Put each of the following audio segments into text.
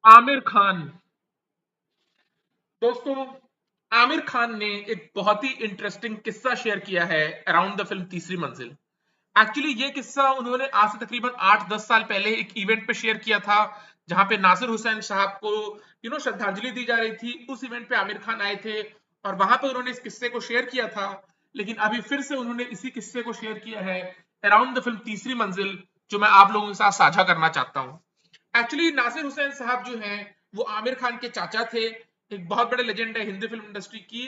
आमिर खान। दोस्तों, आमिर खान ने एक बहुत ही इंटरेस्टिंग किस्सा शेयर किया है अराउंड द फिल्म तीसरी मंजिल। एक्चुअली ये किस्सा उन्होंने आज से तकरीबन 8-10 साल पहले एक इवेंट पे शेयर किया था, जहां पे नासिर हुसैन साहब को श्रद्धांजलि दी जा रही थी। उस इवेंट पे आमिर खान आए थे और वहां पे उन्होंने इस किस्से को शेयर किया था। लेकिन अभी फिर से उन्होंने इसी किस्से को शेयर किया है अराउंड द फिल्म तीसरी मंजिल, जो मैं आप लोगों के साथ साझा करना चाहता हूँ। एक्चुअली नासिर हुसैन साहब जो हैं वो आमिर खान के चाचा थे। एक बहुत बड़े लेजेंड है हिंदी फिल्म इंडस्ट्री की,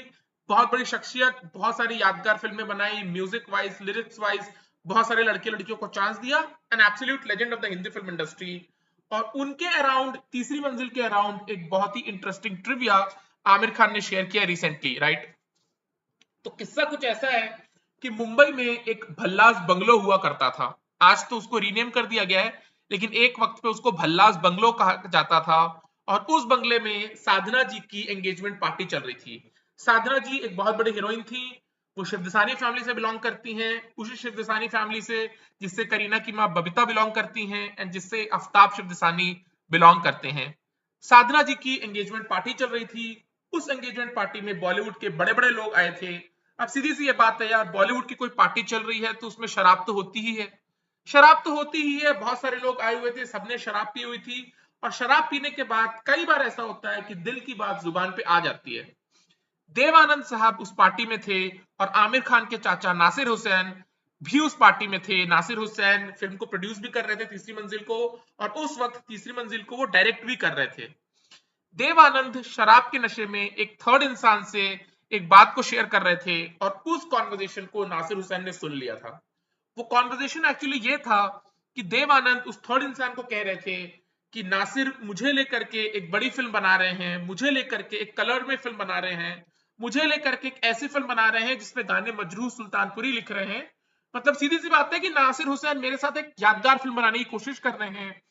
बहुत बड़ी शख्सियत, बहुत सारी यादगार फिल्में बनाई, म्यूजिक वाइज, लिरिक्स वाइज बहुत सारे लड़के लड़कियों को चांस दिया। An absolute legend of the Hindi film industry. और उनके अराउंड, तीसरी मंजिल के अराउंड, एक बहुत ही इंटरेस्टिंग ट्रिविया आमिर खान ने शेयर किया रिसेंटली, राइट। तो किस्सा कुछ ऐसा है कि मुंबई में एक भल्लास बंगलो हुआ करता था। आज तो उसको रीनेम कर दिया गया है, लेकिन एक वक्त पे उसको भल्लास बंगलो कहा जाता था। और उस बंगले में साधना जी की एंगेजमेंट पार्टी चल रही थी। साधना जी एक बहुत बड़ी हीरोइन थी। वो शिवदसानी फैमिली से बिलोंग करती हैं, उसी शिवदसानी फैमिली से जिससे करीना की माँ बबीता बिलोंग करती हैं एंड जिससे आफ्ताब शिवदसानी बिलोंग करते हैं। साधना जी की एंगेजमेंट पार्टी चल रही थी। उस एंगेजमेंट पार्टी में बॉलीवुड के बड़े बड़े लोग आए थे। अब सीधी सी ये बात है यार, बॉलीवुड की कोई पार्टी चल रही है तो उसमें शराब तो होती ही है। शराब तो होती ही है, बहुत सारे लोग आए हुए थे, सबने शराब पी हुई थी। और शराब पीने के बाद कई बार ऐसा होता है कि दिल की बात जुबान पे आ जाती है। देवानंद साहब उस पार्टी में थे और आमिर खान के चाचा नासिर हुसैन भी उस पार्टी में थे। नासिर हुसैन फिल्म को प्रोड्यूस भी कर रहे थे तीसरी मंजिल को, और उस वक्त तीसरी मंजिल को वो डायरेक्ट भी कर रहे थे। देवानंद शराब के नशे में एक थर्ड इंसान से एक बात को शेयर कर रहे थे और उस कॉन्वर्जेशन को नासिर हुसैन ने सुन लिया था। वो कॉन्वर्जेशन एक्चुअली ये था कि देवानंद उस थर्ड इंसान को कह रहे थे कि नासिर मुझे लेकर के एक बड़ी फिल्म बना रहे हैं, मुझे लेकर के एक कलर में फिल्म बना रहे हैं, मुझे लेकर के एक ऐसी फिल्म बना रहे हैं जिसमें गाने मजरूह सुल्तानपुरी लिख रहे हैं। मतलब सीधी सी बात है कि नासिर हुसैन मेरे साथ एक यादगार फिल्म बनाने की कोशिश कर रहे हैं।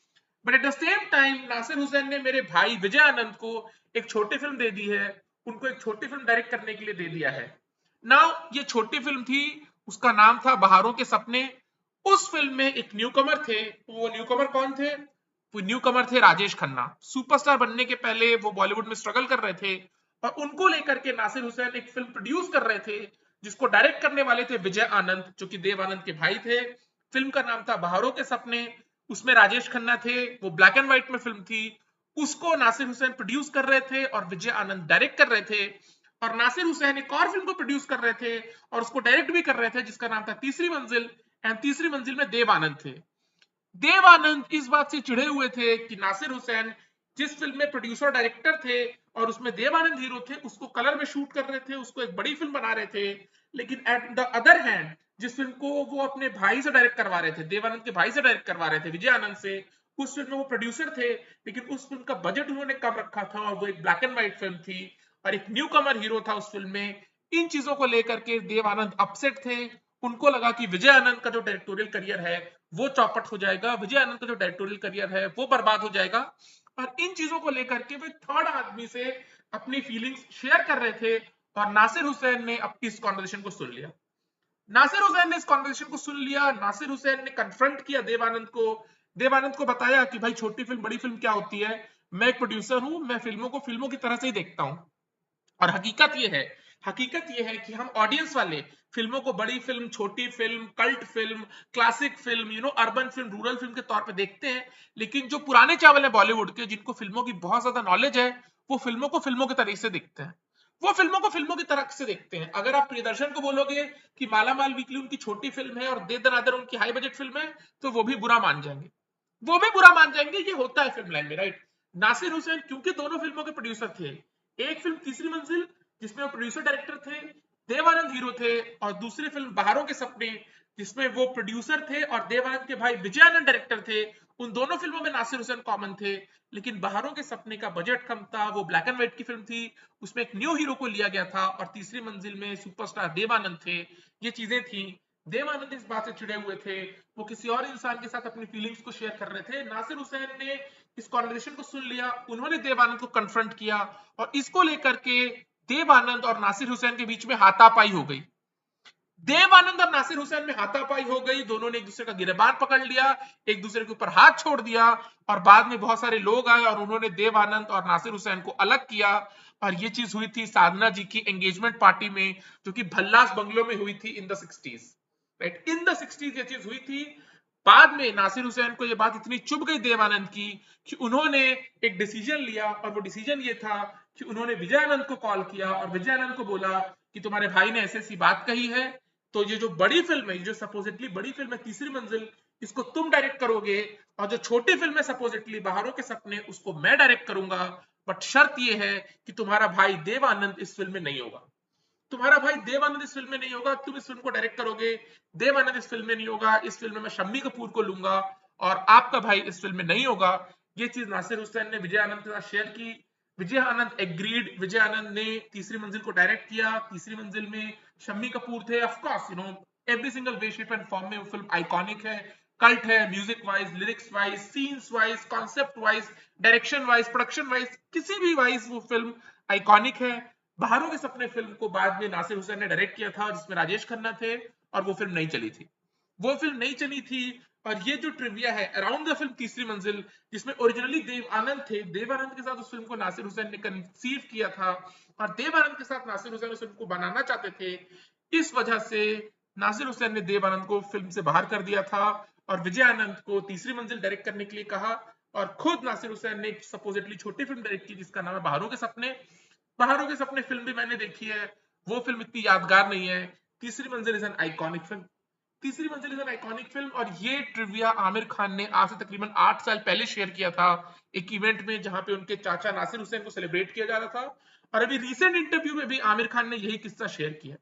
But at the same time Nasir Hussain ने मेरे भाई विजय आनंद को एक छोटी फिल्म दे दी है, उनको एक छोटी फिल्म डायरेक्ट करने के लिए दे दिया है। नाउ ये छोटी फिल्म थी, उसका नाम था बहारों के सपने। उस फिल्म में एक न्यू कमर थे। वो न्यू कमर कौन थे? वो न्यू कमर थे राजेश खन्ना। सुपरस्टार बनने के पहले वो बॉलीवुड में स्ट्रगल कर रहे थे और उनको लेकर के नासिर हुसैन एक फिल्म प्रोड्यूस कर रहे थे, जिसको डायरेक्ट करने वाले थे विजय आनंद, जो कि देव आनंद के भाई थे। फिल्म का नाम था बहारों के सपने। उसमें राजेश खन्ना थे, वो ब्लैक एंड व्हाइट में फिल्म थी। उसको नासिर हुसैन प्रोड्यूस कर रहे थे और विजय आनंद डायरेक्ट कर रहे थे। और नासिर हुसैन एक और फिल्म को प्रोड्यूस कर रहे थे और उसको डायरेक्ट भी कर रहे थे, जिसका नाम था तीसरी मंजिल। एंड तीसरी मंजिल में देव आनंद थे। देवानंद इस बात से चिढ़े हुए थे कि नासिर हुसैन जिस फिल्म में प्रोड्यूसर डायरेक्टर थे और उसमें देवानंद हीरो थे, उसको कलर में शूट कर रहे थे, उसको एक बड़ी फिल्म बना रहे थे। लेकिन एट द अदर हैंड जिस फिल्म को वो अपने भाई से डायरेक्ट करवा रहे थे, देवानंद के भाई से डायरेक्ट करवा रहे थे विजय आनंद से, उस फिल्म में वो प्रोड्यूसर थे। लेकिन उस फिल्म का बजट उन्होंने कम रखा था और वो एक ब्लैक एंड व्हाइट फिल्म थी और एक न्यू कमर हीरो था उस फिल्म में। इन चीजों को लेकर के देव आनंद अपसेट थे। उनको लगा कि विजय आनंद का जो डायरेक्टोरियल करियर है वो चौपट हो जाएगा, विजय आनंद का जो डायरेक्टोरियल करियर है वो बर्बाद हो जाएगा। और इन चीजों को लेकर के वे थर्ड आदमी से अपनी फीलिंग्स शेयर कर रहे थे और नासिर हुसैन ने इस कॉन्वर्सेशन को सुन लिया। नासिर हुसैन ने इस कॉन्वर्सेशन को सुन लिया। नासिर हुसैन ने कन्फ्रंट किया देवानंद को। देवानंद को बताया कि भाई छोटी फिल्म बड़ी फिल्म क्या होती है, मैं एक प्रोड्यूसर हूं, मैं फिल्मों को फिल्मों की तरह से ही देखता हूं। और हकीकत ये है कि हम ऑडियंस वाले फिल्मों को बड़ी फिल्म, छोटी film, cult film, classic film, urban film, rural film के तौर पे देखते हैं। लेकिन जो पुराने चावल है बॉलीवुड के, जिनको फिल्मों की बहुत ज्यादा नॉलेज है, वो फिल्मों को फिल्मों के तरीके से देखते हैं। वो फिल्मों को फिल्मों की तरह से देखते हैं। अगर आप प्रियदर्शन को बोलोगे कि माला माल वीकली उनकी छोटी फिल्म है और दे दनादर उनकी हाई बजट फिल्म है, तो वो भी बुरा मान जाएंगे। वो भी बुरा मान जाएंगे, ये होता है फिल्म लाइन में, राइट। नासिर हुसैन क्योंकि दोनों फिल्मों के प्रोड्यूसर थे, एक फिल्म तीसरी मंजिल जिसमें वो प्रोड्यूसर डायरेक्टर थे, देवानंद हीरो थे, और दूसरी फिल्म बहारों के सपने जिसमें वो प्रोड्यूसर थे और देवानंद के भाई विजयानंद डायरेक्टर थे। उन दोनों फिल्मों में नासिर हुसैन कॉमन थे। लेकिन बहारों के सपने का बजट कम था, वो ब्लैक एंड व्हाइट की फिल्म थी, उसमें एक न्यू हीरो को लिया गया था, और तीसरी मंजिल में सुपरस्टार देवानंद थे। ये चीजें थी। देवानंद इस बात से चिड़े हुए थे, वो किसी और इंसान के साथ अपनी फीलिंग्स को शेयर कर रहे थे। नासिर हुसैन ने इस कॉन्वर्सेशन को सुन लिया, उन्होंने देवानंद को कन्फ्रंट किया और इसको लेकर के देव आनंद और नासिर हुसैन के बीच में हाथापाई हो गई। देव आनंद और नासिर हुसैन में हाथापाई हो गई, दोनों ने एक दूसरे का गिरबान पकड़ लिया, एक दूसरे के ऊपर हाथ छोड़ दिया, और बाद में बहुत सारे लोग आए और उन्होंने देव आनंद और नासिर हुसैन को अलग किया। और ये चीज हुई थी साधना जी की एंगेजमेंट पार्टी में, जो कि भल्लास बंगलो में हुई थी in the 60s, right, in the 60s ये चीज हुई थी। बाद में नासिर हुसैन को ये बात इतनी चुभ गई देव आनंद की कि उन्होंने एक डिसीजन लिया, और वो डिसीजन ये था कि उन्होंने विजय आनंद को कॉल किया और विजय आनंद को बोला कि तुम्हारे भाई ने ऐसी ऐसी बात कही है, तो ये जो बड़ी फिल्म है, जो सपोजिटली बड़ी फिल्म है तीसरी मंजिल, इसको तुम डायरेक्ट करोगे, और जो छोटी फिल्म है सपोजिटली बाहरों के सपने, उसको मैं डायरेक्ट करूंगा, बट शर्त ये है कि तुम्हारा भाई देव आनंद इस फिल्म में नहीं होगा। तुम्हारा भाई देव आनंद इस फिल्म में नहीं होगा, तुम इस फिल्म को डायरेक्ट करोगे, देव आनंद इस फिल्म में नहीं होगा, इस फिल्म में मैं शम्मी कपूर को लूंगा, और आपका भाई इस फिल्म में नहीं होगा। ये चीज नासिर हुसैन ने विजय आनंद के साथ शेयर की। विजय आनंद एग्रीड, विजय आनंद ने तीसरी मंजिल को डायरेक्ट किया। तीसरी मंजिल में शम्मी कपूर थे, of course every single way shape and form में वो फिल्म आइकॉनिक है, कल्ट है, music wise, lyrics wise, scenes wise, concept wise, direction wise, production wise, किसी भी वाइज वो फिल्म आइकॉनिक है। बहारों के सपने फिल्म को बाद में नासिर हुसैन ने डायरेक्ट किया था, जिसमें राजेश खन्ना थे, और वो फिल्म नहीं चली थी, वो फिल्म नहीं चली थी। और ये जो ट्रिविया है अराउंड द फिल्म तीसरी मंजिल, जिसमें ओरिजिनली देव आनंद थे, देव आनंद के साथ उस फिल्म को नासिर हुसैन ने कंसीव किया था, और देव आनंद के साथ नासिर हुसैन उस फिल्म को बनाना चाहते थे। इस वजह से नासिर हुसैन ने देव आनंद को फिल्म से बाहर कर दिया था, और विजय आनंद को तीसरी मंजिल डायरेक्ट करने के लिए कहा, और खुद नासिर हुसैन ने एक सपोजिटली छोटी फिल्म डायरेक्ट की जिसका नाम है बहारों के सपने। बहारों के सपने फिल्म भी मैंने देखी है, वो फिल्म इतनी यादगार नहीं है। तीसरी मंजिल इज एन आइकॉनिक फिल्म, तीसरी मंजिल इज एन आइकॉनिक फिल्म। और ये ट्रिविया आमिर खान ने आज से तकरीबन 8 साल पहले शेयर किया था एक इवेंट में, जहां पे उनके चाचा नासिर हुसैन को सेलिब्रेट किया जा रहा था। और अभी रिसेंट इंटरव्यू में भी आमिर खान ने यही किस्सा शेयर किया।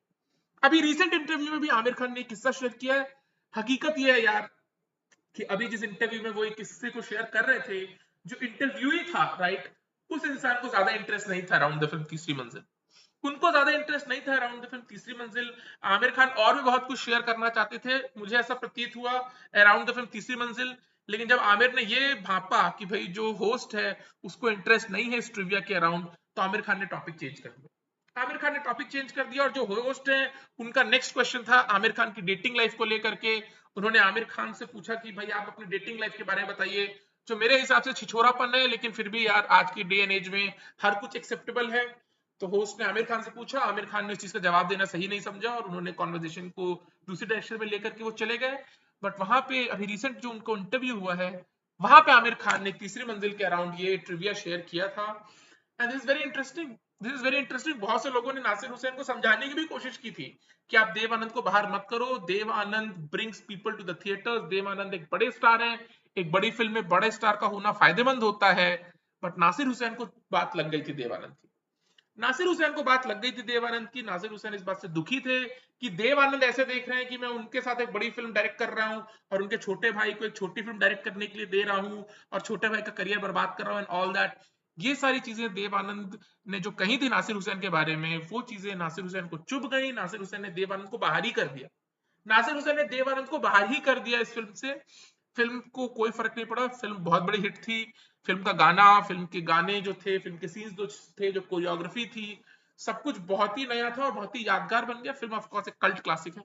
अभी रिसेंट इंटरव्यू में भी आमिर खान ने किस्सा शेयर किया है। हकीकत यह है यार कि अभी जिस इंटरव्यू में वो एक किस्से को शेयर कर रहे थे, जो इंटरव्यूई था, राइट, उस इंसान को ज्यादा इंटरेस्ट नहीं था अराउंड द फिल्म तीसरी मंजिल, उनको ज्यादा इंटरेस्ट नहीं था अराउंड द फिल्म तीसरी मंजिल। आमिर खान और भी बहुत कुछ शेयर करना चाहते थे, मुझे ऐसा प्रतीत हुआ अराउंड द फिल्म तीसरी मंजिल। लेकिन जब आमिर ने ये भापा कि भाई जो होस्ट है उसको इंटरेस्ट नहीं है इस ट्रिविया के अराउंड, तो आमिर खान ने टॉपिक चेंज कर दिया। आमिर खान ने टॉपिक चेंज कर दिया, और जो होस्ट है उनका नेक्स्ट क्वेश्चन था आमिर खान की डेटिंग लाइफ को लेकर के। उन्होंने आमिर खान से पूछा कि भाई आप अपनी डेटिंग लाइफ के बारे में बताइए, जो मेरे हिसाब से छिछोरापन है, लेकिन फिर भी यार आज की डे एंड एज में हर कुछ एक्सेप्टेबल है। तो होस्ट ने आमिर खान से पूछा, आमिर खान ने इस चीज का जवाब देना सही नहीं समझा, और उन्होंने कॉन्वर्जेशन को दूसरी डायरेक्शन में लेकर के वो चले गए। बट वहां पे अभी रिसेंट जो उनको इंटरव्यू हुआ है, वहां पे आमिर खान ने तीसरी मंजिल के अराउंड ये ट्रिविया शेयर किया था। And this is very interesting, this is very interesting. बहुत से लोगों ने नासिर हुसैन को समझाने की भी कोशिश की थी कि आप देव आनंद को बाहर मत करो, Dev Anand brings people to the theatres, Dev Anand एक बड़े स्टार हैं, एक बड़ी फिल्म में बड़े स्टार का होना फायदेमंद होता है। बट नासिर हुसैन को बात लग गई थी देव आनंद की, नासिर हुसैन को बात लग गई थी देव आनंद की। नासिर हुसैन इस बात से दुखी थे कि देव आनंद ऐसे देख रहे हैं कि मैं उनके साथ एक बड़ी फिल्म डायरेक्ट कर रहा हूं, और उनके छोटे भाई को एक छोटी फिल्म डायरेक्ट करने के लिए दे रहा हूं, और छोटे भाई का करियर बर्बाद कर रहा हूं, एंड ऑल दैट। ये सारी चीजें देव आनंद ने जो कही थी नासिर हुसैन के बारे में, वो चीजें नासिर हुसैन को चुभ गई। नासिर हुसैन ने देव आनंद को बाहर ही कर दिया, नासिर हुसैन ने देव आनंद को बाहर ही कर दिया इस फिल्म से। फिल्म को कोई फर्क नहीं पड़ा, फिल्म बहुत बड़ी हिट थी। फिल्म का गाना, फिल्म के गाने जो थे, फिल्म के सीन्स जो थे, जो कोरियोग्राफी थी, सब कुछ बहुत ही नया था और बहुत ही यादगार बन गया। फिल्म ऑफ कोर्स एक कल्ट क्लासिक है,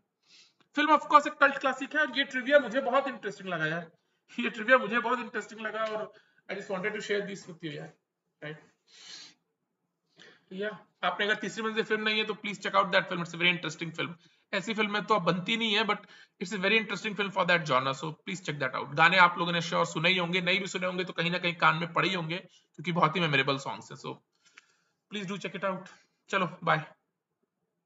फिल्म ऑफ कोर्स एक कल्ट क्लासिक है। और ये ट्रिविया मुझे बहुत इंटरेस्टिंग लगा यार, ये ट्रिविया मुझे बहुत इंटरेस्टिंग लगा, और I just wanted to share this with you यार, राइट। या आपने अगर तीसरी मंजिल फिल्म नहीं है तो please check out that film, it's a very interesting film. ऐसी फिल्में तो अब बनती नहीं है, but it's a very interesting film for that genre, so please check that out. गाने आप लोगों ने श्योर सुने ही होंगे, नहीं भी सुने होंगे तो कहीं ना कहीं कान में पड़े ही होंगे, क्योंकि बहुत ही मेमोरेबल सॉन्ग्स है। So please do check it out. चलो बाय।